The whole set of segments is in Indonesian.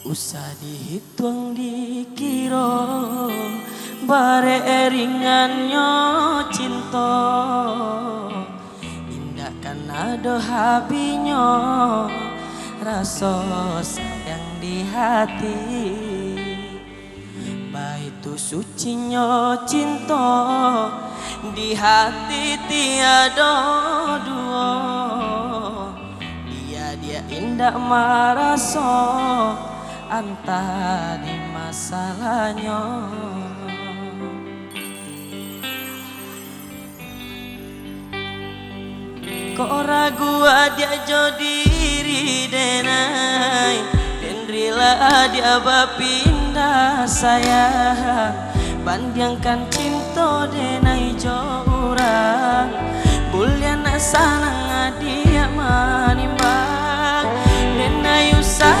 Usah dihitung dikira bare eringannya cinta, indah kan ada habinya rasa sayang di hati. Baitu sucinya cinta di hati tiada dua. Dia indah merasa antah di masalahnya. Kok ragu dia jodiri denai, dan rela dia berpindah sayang. Bandingkan cinta denai jorang, bulian sanang dia manimbang. Denai usah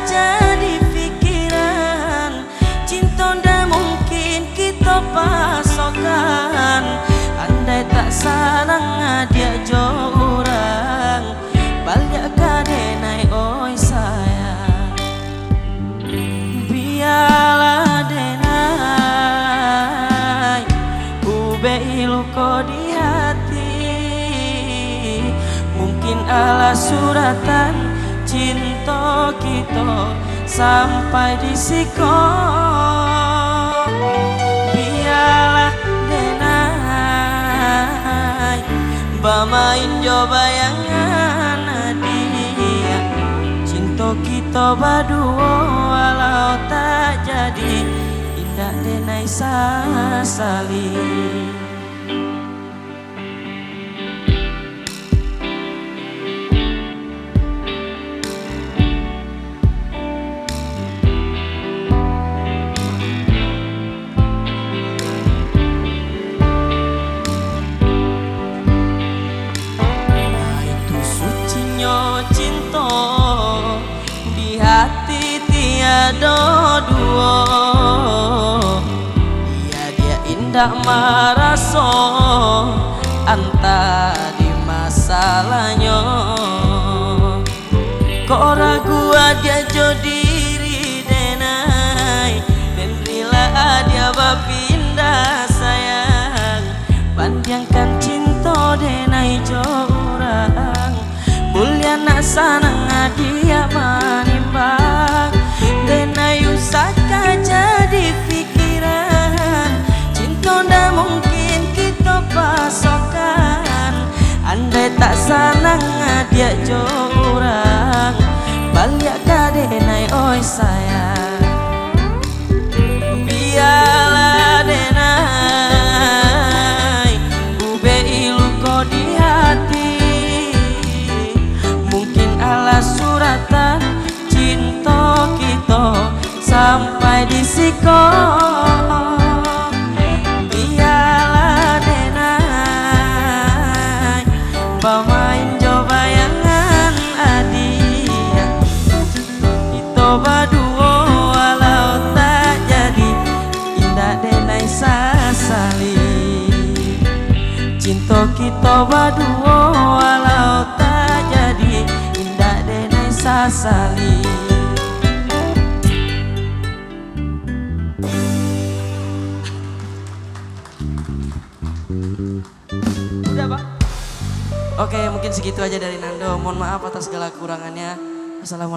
jadi pikiran, cinta ndak mungkin kita pasokan. Andai tak sanang dia jorang, balik ke denai oi sayang. Biarlah denai ube luka di hati, mungkin ala suratan cinta kita sampai di siko. Biarlah denai bermain jo bayangan dia, cinta kita berdua walau tak jadi indah denai sasali. Cinta di hati tiada dua. Dia indah merasa antah di masalahnya. Kok ragu dia jodiri denai, dan rela dia berpindah sayang. Bandingkan cinta denai jorang, bulian sanang dia manimbang. Denai usah jadi pikiran, cinta ndak mungkin kita pasokan. Andai tak sanang dia jorang, balik ke denai oi sayang. Biarlah denai ube luka di hati, suratan cinta kita sampai di siko. Biarlah denai bermain jo bayangan dia, kita berdua walau tak jadi indah denai sasali. Cinta kita berdua walau tak jadi indah denai sasali. Udah Pak? Oke, mungkin segitu aja dari Nando. Mohon maaf atas segala kekurangannya. Assalamualaikum.